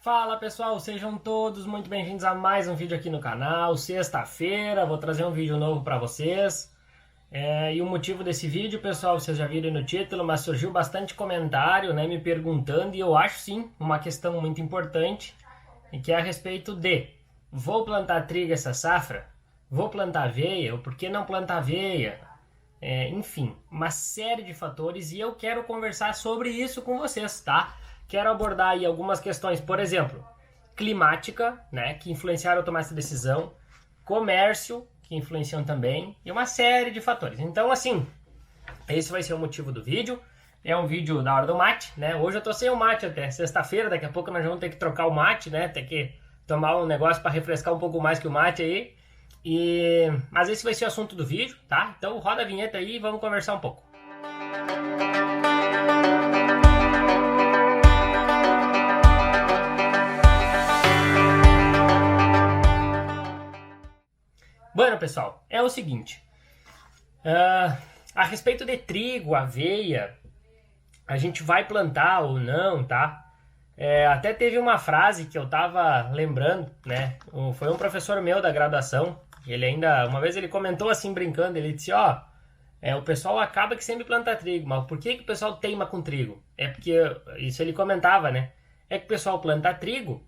Fala pessoal, sejam todos muito bem-vindos a mais um vídeo aqui no canal. Sexta-feira, vou trazer um vídeo novo para vocês. E o motivo desse vídeo, pessoal, vocês já viram no título, mas surgiu bastante comentário, né, me perguntando, e eu acho sim uma questão muito importante, e que é a respeito de: vou plantar trigo essa safra? Vou plantar aveia? Ou por que não plantar aveia? Enfim, uma série de fatores, e eu quero conversar sobre isso com vocês, tá? Quero abordar aí algumas questões, por exemplo, climática, né, que influenciaram a tomar essa decisão, comércio, que influenciam também, e uma série de fatores. Então, assim, esse vai ser o motivo do vídeo. É um vídeo da hora do mate, né? Hoje eu tô sem o mate até, sexta-feira, daqui a pouco nós vamos ter que trocar o mate, né? Ter que tomar um negócio para refrescar um pouco mais que o mate aí. Mas esse vai ser o assunto do vídeo, tá? Então roda a vinheta aí e vamos conversar um pouco. Bueno, pessoal, é o seguinte, a respeito de trigo, aveia, a gente vai plantar ou não, tá? Até teve uma frase que eu tava lembrando, né? Foi um professor meu da graduação, uma vez ele comentou assim brincando, ele disse, o pessoal acaba que sempre planta trigo, mas por que o pessoal teima com trigo? É porque, isso ele comentava, né? É que o pessoal planta trigo,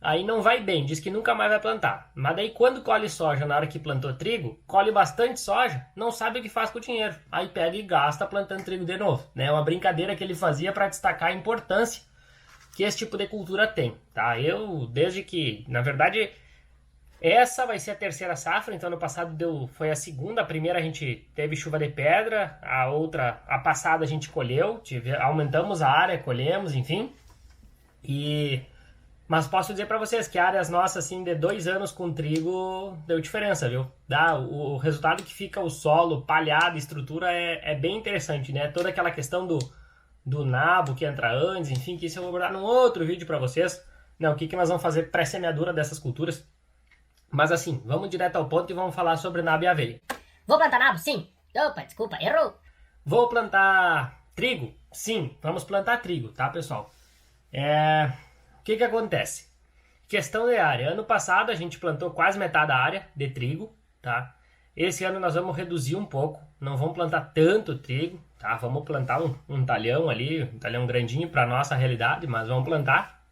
aí não vai bem, diz que nunca mais vai plantar. Mas daí quando colhe soja na hora que plantou trigo, colhe bastante soja, não sabe o que faz com o dinheiro. Aí pega e gasta plantando trigo de novo. É uma brincadeira que ele fazia para destacar a importância que esse tipo de cultura tem, tá? Desde que, na verdade, essa vai ser a terceira safra, então ano passado foi a segunda, a primeira a gente teve chuva de pedra, a passada a gente colheu, aumentamos a área, colhemos, enfim. Mas posso dizer para vocês que áreas nossas, assim, de 2 anos com trigo, deu diferença, viu? O resultado que fica o solo, palhado, estrutura, é bem interessante, né? Toda aquela questão do nabo que entra antes, enfim, que isso eu vou abordar num outro vídeo para vocês. O que nós vamos fazer pré-semeadura dessas culturas. Mas assim, vamos direto ao ponto e vamos falar sobre nabo e aveia. Vou plantar nabo? Sim. Opa, desculpa, errou. Vou plantar trigo? Sim, vamos plantar trigo, tá, pessoal? O que acontece? Questão de área. Ano passado a gente plantou quase metade da área de trigo, tá? Esse ano nós vamos reduzir um pouco, não vamos plantar tanto trigo, tá? Vamos plantar um talhão ali, um talhão grandinho para nossa realidade, mas vamos plantar.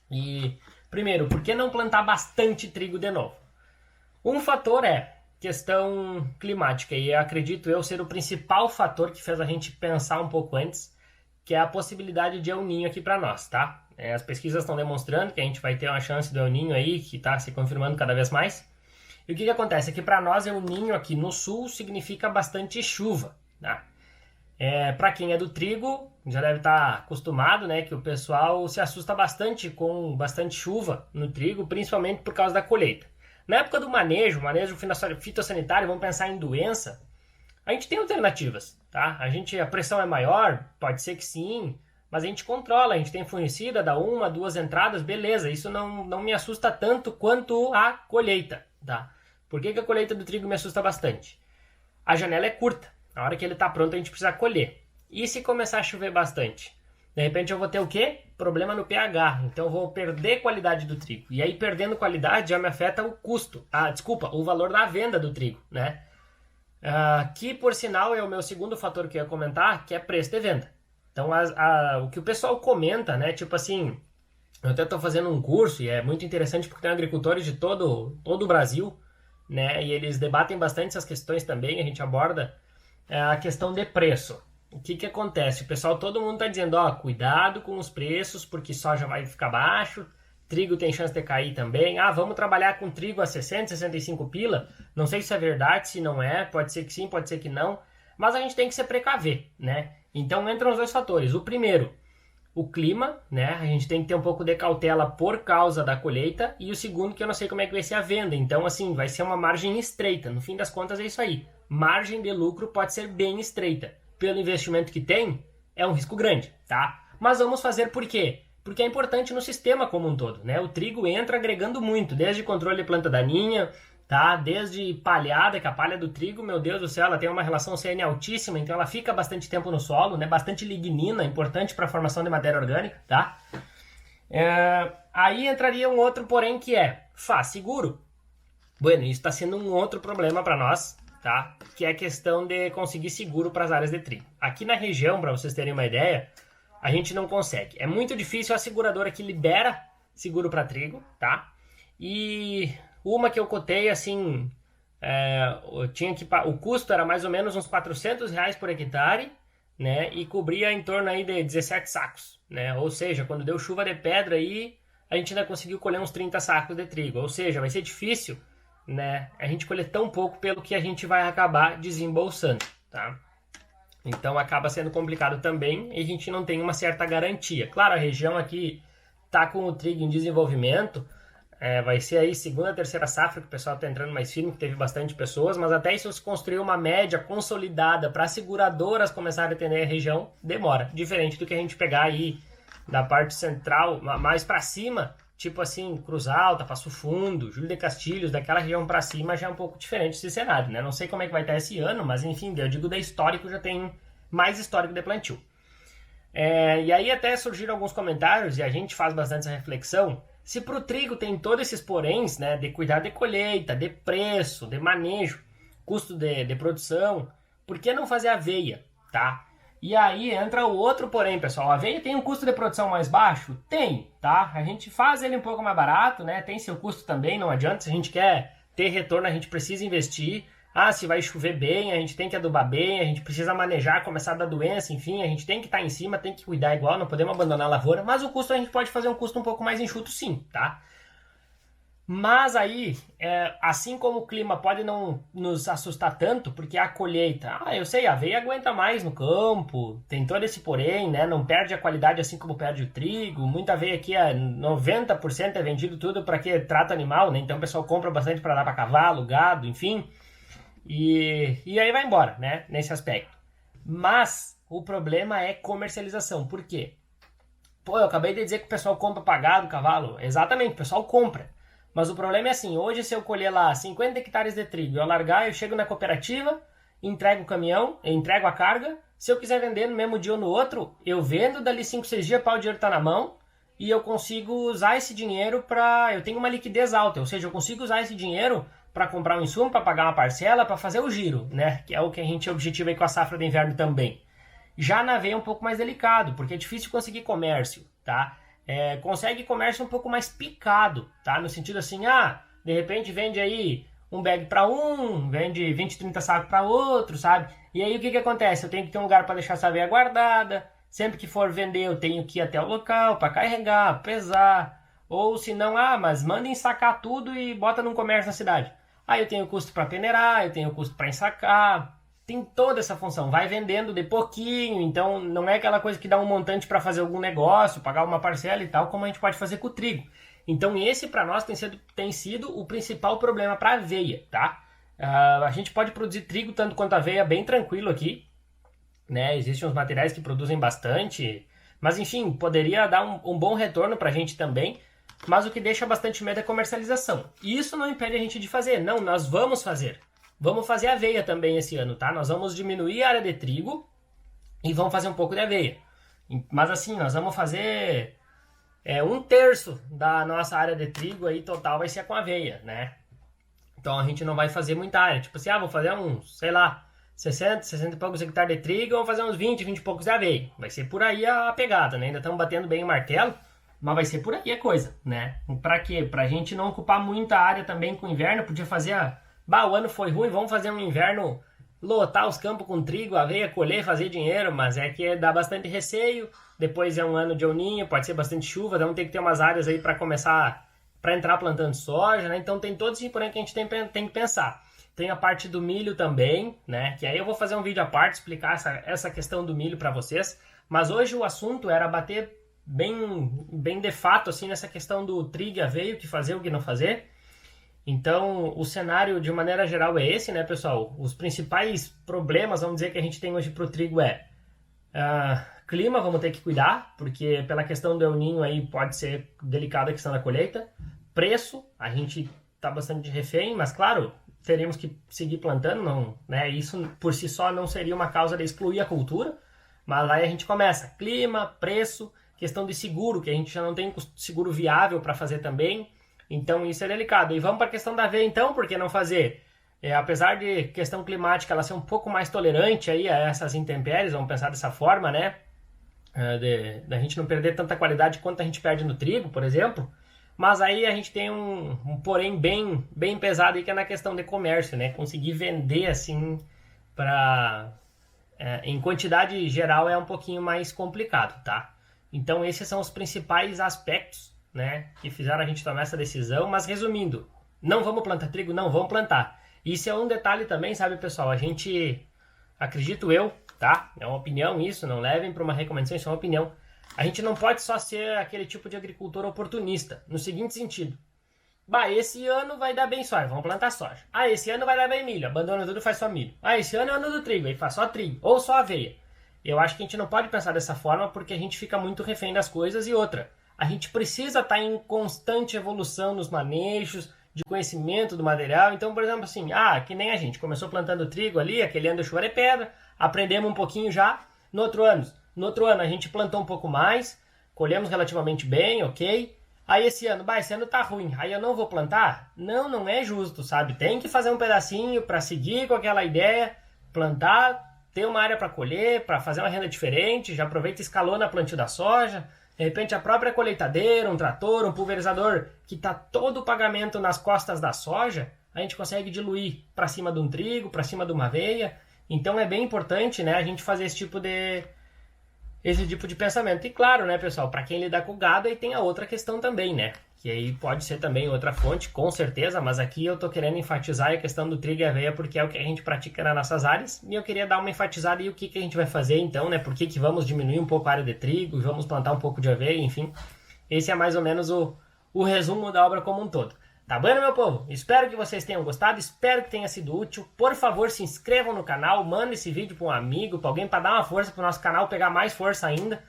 E primeiro, por que não plantar bastante trigo de novo? Um fator é questão climática, e acredito eu ser o principal fator que fez a gente pensar um pouco antes, que é a possibilidade de El Niño aqui para nós, tá? As pesquisas estão demonstrando que a gente vai ter uma chance do El Niño aí, que está se confirmando cada vez mais. E o que acontece? É que para nós El Niño aqui no sul significa bastante chuva, tá? Para quem é do trigo, já deve estar acostumado, né? Que o pessoal se assusta bastante com bastante chuva no trigo, principalmente por causa da colheita. Na época do manejo fitossanitário, vamos pensar em doença, a gente tem alternativas, tá? A pressão é maior, pode ser que sim, mas a gente controla, a gente tem fungicida, dá 1, 2 entradas, beleza, isso não me assusta tanto quanto a colheita, tá? Por que a colheita do trigo me assusta bastante? A janela é curta, na hora que ele está pronto a gente precisa colher. E se começar a chover bastante? De repente eu vou ter o quê? Problema no pH, então eu vou perder qualidade do trigo. E aí perdendo qualidade já me afeta o custo, o valor da venda do trigo, né? Que por sinal é o meu segundo fator que eu ia comentar, que é preço de venda. Então o que o pessoal comenta, né, tipo assim, eu até estou fazendo um curso e é muito interessante porque tem agricultores de todo o Brasil, né, e eles debatem bastante essas questões também, a gente aborda a questão de preço. O que acontece? O pessoal, todo mundo está dizendo, cuidado com os preços porque soja vai ficar baixo, trigo tem chance de cair também, vamos trabalhar com trigo a 60, 65 pila, não sei se é verdade, se não é, pode ser que sim, pode ser que não, mas a gente tem que se precaver, né? Então entram os 2 fatores. O primeiro, o clima, né? A gente tem que ter um pouco de cautela por causa da colheita. E o segundo, que eu não sei como é que vai ser a venda. Então, assim, vai ser uma margem estreita. No fim das contas é isso aí. Margem de lucro pode ser bem estreita. Pelo investimento que tem, é um risco grande, tá? Mas vamos fazer por quê? Porque é importante no sistema como um todo, né? O trigo entra agregando muito, desde controle de planta daninha, tá? Desde palhada, que a palha do trigo, meu Deus do céu, ela tem uma relação CN altíssima, então ela fica bastante tempo no solo, né? Bastante lignina, importante para a formação de matéria orgânica, tá? Aí entraria um outro porém que é, faz seguro. Bueno, isso está sendo um outro problema para nós, tá? Que é a questão de conseguir seguro para as áreas de trigo. Aqui na região, para vocês terem uma ideia, a gente não consegue. É muito difícil a seguradora que libera seguro para trigo, tá? E uma que eu cotei, assim, o custo era mais ou menos uns R$400 por hectare, né? E cobria em torno aí de 17 sacos, né? Ou seja, quando deu chuva de pedra aí, a gente ainda conseguiu colher uns 30 sacos de trigo. Ou seja, vai ser difícil, né, a gente colher tão pouco pelo que a gente vai acabar desembolsando, tá? Então acaba sendo complicado também e a gente não tem uma certa garantia. Claro, a região aqui tá com o trigo em desenvolvimento, vai ser aí segunda, terceira safra que o pessoal tá entrando mais firme, que teve bastante pessoas, mas até isso se construir uma média consolidada para seguradoras começarem a atender a região, demora. Diferente do que a gente pegar aí da parte central, mais para cima, tipo assim, Cruz Alta, Passo Fundo, Júlio de Castilhos, daquela região para cima já é um pouco diferente esse cenário, né? Não sei como é que vai estar esse ano, mas enfim, eu digo da histórico, já tem mais histórico de plantio. E aí até surgiram alguns comentários e a gente faz bastante essa reflexão. Se para o trigo tem todos esses poréns, né, de cuidar de colheita, de preço, de manejo, custo de produção, por que não fazer aveia, tá? E aí entra o outro porém, pessoal. A aveia tem um custo de produção mais baixo? Tem, tá? A gente faz ele um pouco mais barato, né? Tem seu custo também, não adianta. Se a gente quer ter retorno, a gente precisa investir. Se vai chover bem, a gente tem que adubar bem, a gente precisa manejar, começar a dar doença, enfim, a gente tem que estar em cima, tem que cuidar igual, não podemos abandonar a lavoura, mas o custo a gente pode fazer um custo um pouco mais enxuto sim, tá? Mas aí, assim como o clima pode não nos assustar tanto, porque a colheita, eu sei, a aveia aguenta mais no campo, tem todo esse porém, né? Não perde a qualidade assim como perde o trigo. Muita aveia aqui, 90% é vendido tudo para que trata animal, né? Então o pessoal compra bastante para dar para cavalo, gado, enfim. E aí vai embora, né? Nesse aspecto. Mas o problema é comercialização. Por quê? Eu acabei de dizer que o pessoal compra para gado, cavalo. Exatamente, o pessoal compra. Mas o problema é assim, hoje se eu colher lá 50 hectares de trigo, eu largar, eu chego na cooperativa, entrego o caminhão, eu entrego a carga, se eu quiser vender no mesmo dia ou no outro, eu vendo, dali 5, 6 dias, o dinheiro tá na mão, e eu consigo usar esse dinheiro eu tenho uma liquidez alta, ou seja, eu consigo usar esse dinheiro para comprar um insumo, para pagar uma parcela, para fazer o giro, né? Que é o que a gente objetiva aí com a safra de inverno também. Já na aveia é um pouco mais delicado, porque é difícil conseguir comércio, tá? Consegue comércio um pouco mais picado, tá? No sentido assim, de repente vende aí um bag para vende 20, 30 sacos para outro, sabe? E aí o que acontece? Eu tenho que ter um lugar para deixar essa aveia guardada, sempre que for vender eu tenho que ir até o local para carregar, pesar, ou se não, mas manda ensacar tudo e bota num comércio na cidade. Aí eu tenho custo para peneirar, eu tenho custo para ensacar, tem toda essa função, vai vendendo de pouquinho, então não é aquela coisa que dá um montante para fazer algum negócio, pagar uma parcela e tal, como a gente pode fazer com o trigo. Então esse para nós tem sido o principal problema para a aveia, tá? A gente pode produzir trigo tanto quanto aveia bem tranquilo aqui, né? Existem uns materiais que produzem bastante, mas enfim, poderia dar um bom retorno para a gente também, mas o que deixa bastante medo é a comercialização. E isso não impede a gente de fazer, não, nós vamos fazer. Vamos fazer aveia também esse ano, tá? Nós vamos diminuir a área de trigo e vamos fazer um pouco de aveia. Mas assim, nós vamos fazer 1/3 da nossa área de trigo aí total vai ser com aveia, né? Então a gente não vai fazer muita área. Tipo assim, vou fazer uns, sei lá, 60 e poucos hectares de trigo, vamos fazer uns 20 e poucos de aveia. Vai ser por aí a pegada, né? Ainda estamos batendo bem o martelo, mas vai ser por aí a coisa, né? Pra quê? Pra gente não ocupar muita área também com o inverno, podia fazer o ano foi ruim, vamos fazer um inverno, lotar os campos com trigo, aveia, colher, fazer dinheiro, mas é que dá bastante receio, depois é um ano de El Niño, pode ser bastante chuva, então tem que ter umas áreas aí para começar, para entrar plantando soja, né? Então tem todos esses porém que a gente tem que pensar. Tem a parte do milho também, né? Que aí eu vou fazer um vídeo à parte, explicar essa questão do milho para vocês, mas hoje o assunto era bater bem de fato assim nessa questão do trigo e aveia, o que fazer, o que não fazer. Então, o cenário, de maneira geral, é esse, né, pessoal? Os principais problemas, vamos dizer, que a gente tem hoje para o trigo clima, vamos ter que cuidar, porque pela questão do El Niño aí pode ser delicada a questão da colheita. Preço, a gente está bastante refém, mas, claro, teríamos que seguir plantando, não, né? Isso, por si só, não seria uma causa de excluir a cultura, mas aí a gente começa. Clima, preço, questão de seguro, que a gente já não tem seguro viável para fazer também, então isso é delicado. E vamos para a questão da aveia então, por que não fazer? Apesar de questão climática ela ser um pouco mais tolerante aí a essas intempéries, vamos pensar dessa forma, né? Da gente não perder tanta qualidade quanto a gente perde no trigo, por exemplo. Mas aí a gente tem um porém bem pesado aí, que é na questão de comércio, né? Conseguir vender assim em quantidade geral é um pouquinho mais complicado, tá? Então esses são os principais aspectos, né, que fizeram a gente tomar essa decisão. Mas resumindo, não vamos plantar trigo? Não vamos plantar. Isso é um detalhe também, sabe, pessoal? A gente, acredito eu, tá? É uma opinião isso, não levem para uma recomendação, isso é uma opinião. A gente não pode só ser aquele tipo de agricultor oportunista, no seguinte sentido. Esse ano vai dar bem soja, vamos plantar soja. Esse ano vai dar bem milho, abandona tudo e faz só milho. Esse ano é ano do trigo, aí faz só trigo, ou só aveia. Eu acho que a gente não pode pensar dessa forma, porque a gente fica muito refém das coisas. E outra, a gente precisa estar em constante evolução nos manejos, de conhecimento do material. Então, por exemplo, assim, que nem a gente começou plantando trigo ali, aquele ano de chuva de pedra, aprendemos um pouquinho já. No outro ano a gente plantou um pouco mais, colhemos relativamente bem, ok. Aí esse ano tá ruim, aí eu não vou plantar? Não é justo, sabe? Tem que fazer um pedacinho para seguir com aquela ideia, plantar, ter uma área para colher, para fazer uma renda diferente, já aproveita e escalona a plantio da soja. De repente a própria colheitadeira, um trator, um pulverizador, que está todo o pagamento nas costas da soja, a gente consegue diluir para cima de um trigo, para cima de uma aveia. Então é bem importante, né, a gente fazer esse tipo de pensamento. E claro, né, pessoal, para quem lida com gado, aí tem a outra questão também, né, que aí pode ser também outra fonte, com certeza, mas aqui eu tô querendo enfatizar a questão do trigo e aveia, porque é o que a gente pratica nas nossas áreas, e eu queria dar uma enfatizada em o que a gente vai fazer então, né, por que vamos diminuir um pouco a área de trigo e vamos plantar um pouco de aveia, enfim. Esse é mais ou menos o resumo da obra como um todo. Tá bom, meu povo? Espero que vocês tenham gostado, espero que tenha sido útil. Por favor, se inscrevam no canal, mandem esse vídeo para um amigo, para alguém, para dar uma força para o nosso canal pegar mais força ainda.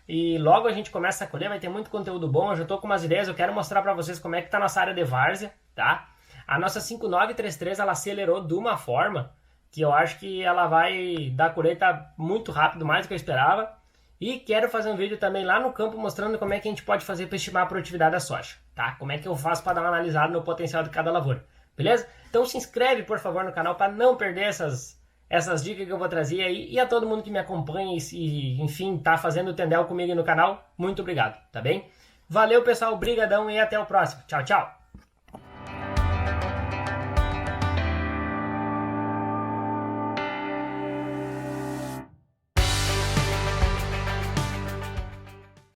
E logo a gente começa a colher, vai ter muito conteúdo bom. Eu já tô com umas ideias, eu quero mostrar para vocês como é que tá a nossa área de várzea, tá? A nossa 5933, ela acelerou de uma forma que eu acho que ela vai dar colheita muito rápido, mais do que eu esperava. E quero fazer um vídeo também lá no campo mostrando como é que a gente pode fazer para estimar a produtividade da soja, tá? Como é que eu faço para dar uma analisada no potencial de cada lavoura, beleza? Então se inscreve, por favor, no canal para não perder essas dicas que eu vou trazer aí. E a todo mundo que me acompanha e enfim, tá fazendo o Tendel comigo no canal, muito obrigado, tá bem? Valeu, pessoal, brigadão e até o próximo. Tchau, tchau!